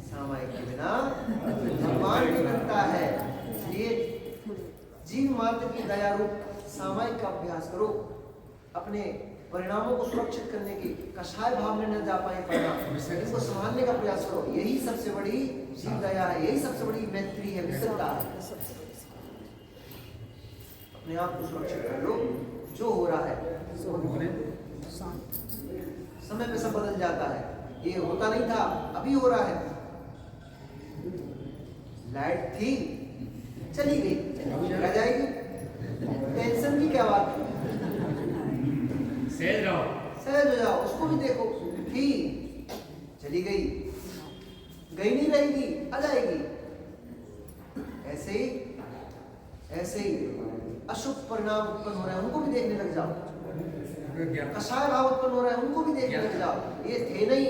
सामायिक के बिना भगवान नहीं बनता है। इसलिए जीव मात्र की दया रूप सामायिक का अभ्यास करो। अपने परिणामों को सुरक्षित करने की, कषाय भाव में न जा पाए परिणाम, इसको संभालने का प्रयास करो। यही सबसे बड़ी जीव दया है, यही सबसे बड़ी मैत्री है, मित्रता है। अपने आप को सुरक्षित कर लो। जो हो रहा है समय पे सब बदल जाता है, ये होता नहीं था, अभी हो रहा है। लाइट थी, चली गई, रह जाएगी, टेंशन की क्या बात है, सहज हो जाओ। उसको भी देखो, थी, चली गई, गई नहीं रहेगी, आ जाएगी। ऐसे ही अशुभ परिणाम उत्पन्न हो रहे हैं, उनको भी देखने लग जाओ। कषाय भाव उत्पन्न हो रहा है, उनको भी देखने लग जाओ। ये थे नहीं,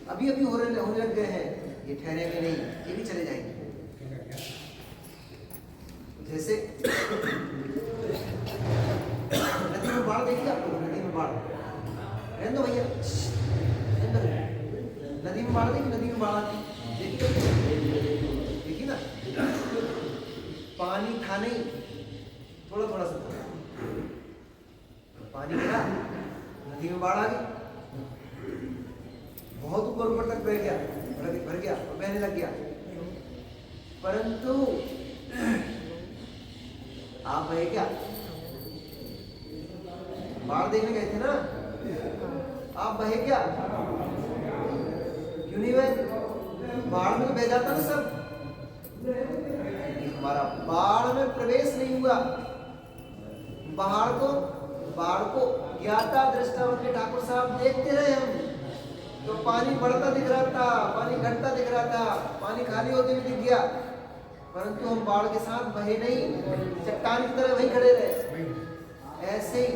अभी अभी होने लग गए हैं, ये ठहरेंगे नहीं, ये भी चले जाएंगे। जैसे नदी में बाढ़ देखिए आपको, नदी में बाढ़, रहने दो भैया, नदी में बाढ़ देखिए, नदी में बाढ़ आती देखिए ना, पानी था नहीं, थोड़ा थोड़ा सा था, पानी गिरा, नदी में बाढ़ आ गई, बहुत ऊपर तक बह गया, भर गया और बहने लग गया। परंतु आप बहे क्या, बाढ़ देखने गए थे ना, आप बहे क्या, क्यों नहीं बहे? बाढ़ में तो बह जाता ना सब। हमारा बाढ़ में प्रवेश नहीं हुआ। बाढ़ को ज्ञाता दृष्टा के ठाकुर साहब देखते रहे हम, तो पानी बढ़ता दिख रहा था, पानी घटता दिख रहा था, पानी खाली होते हुए दिख गया, परंतु हम बाढ़ के साथ बहे नहीं, चट्टान की तरह वहीं खड़े रहे। ऐसे ही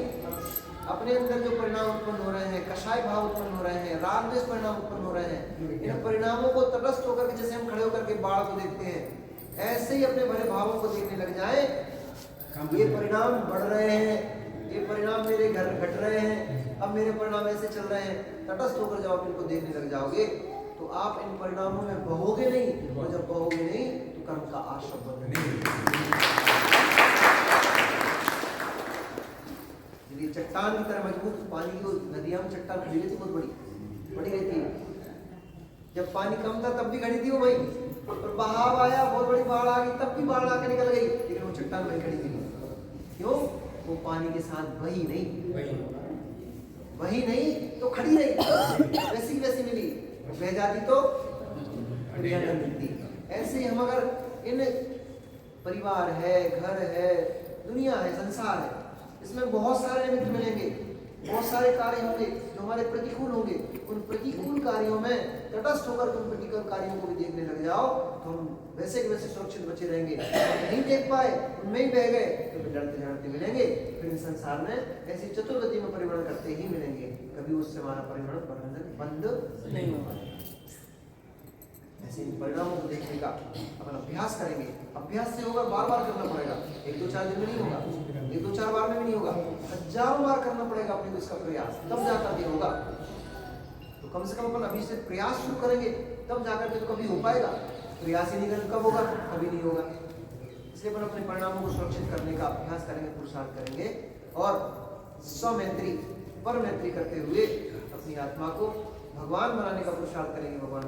अपने अंदर जो परिणाम उत्पन्न हो रहे हैं, कषाय भाव उत्पन्न हो रहे हैं, राग द्वेष परिणाम उत्पन्न हो रहे हैं, इन परिणामों को तटस्थ होकर के, जैसे हम खड़े होकर के बाढ़ को देखते हैं, ऐसे ही अपने भले भावों को देखने लग जाए। ये परिणाम बढ़ रहे हैं, ये परिणाम मेरे घर घट रहे हैं, अब मेरे परिणाम ऐसे चल रहे हैं, तटस्थ होकर जब आप इनको देखने लग जाओगे तो आप इन परिणामों में बहोगे नहीं, और जब बहोगे नहीं तो कर्म का आश्रम बनेगा। चट्टान की तरह मजबूत पानी की नदियां में चट्टान खड़ी रहती, बहुत बड़ी रहती है। जब पानी कम था तब भी खड़ी थी वो वही, और बहाव आया, बहुत बड़ी बाढ़ आ गई, तब भी बाढ़ आके निकल गई, लेकिन वो चट्टान वही खड़ी थी। क्यों? वो पानी के साथ वही नहीं तो खड़ी रही, वैसी वैसी मिली, बह जाती तो मिलती। ऐसे ही हम अगर इन परिवार है, घर है, दुनिया है, संसार है, इसमें बहुत सारे निमित्त मिलेंगे, बहुत सारे कार्य होंगे जो हमारे प्रतिकूल होंगे। उन प्रतिकूल कार्यों में तटस्थ होकर उन प्रतिकूल कार्यों को भी देखने लग जाओ तो हम वैसे के वैसे सुरक्षित बचे रहेंगे। नहीं देख पाए, उनमें ही बह गए तो फिर डरते मिलेंगे, फिर इस संसार में ऐसी चतुर्गति में परिवर्तन करते ही मिलेंगे, कभी उससे हमारा परिवर्तन बंद नहीं होगा। ऐसे इन परिणामों को देखने का अपन अभ्यास करेंगे, अभ्यास से होगा, बार बार करना पड़ेगा, 1-2-4 दिन में नहीं होगा, 1-2-4 बार में भी नहीं होगा, हजारों बार करना पड़ेगा अपने को इसका प्रयास, तब जाकर के होगा। तो कम से कम अपन अभी से प्रयास शुरू करेंगे, तब जाकर के तो कभी हो पाएगा। प्रयास ही नहीं करेंगे कब होगा? कभी नहीं होगा। इसलिए अपन अपने परिणामों को सुरक्षित करने का अभ्यास करेंगे, पुरुषार्थ करेंगे, और स्वमैत्री पर मैत्री करते हुए अपनी आत्मा को भगवान बनाने का पुरुषार्थ करेंगे। भगवान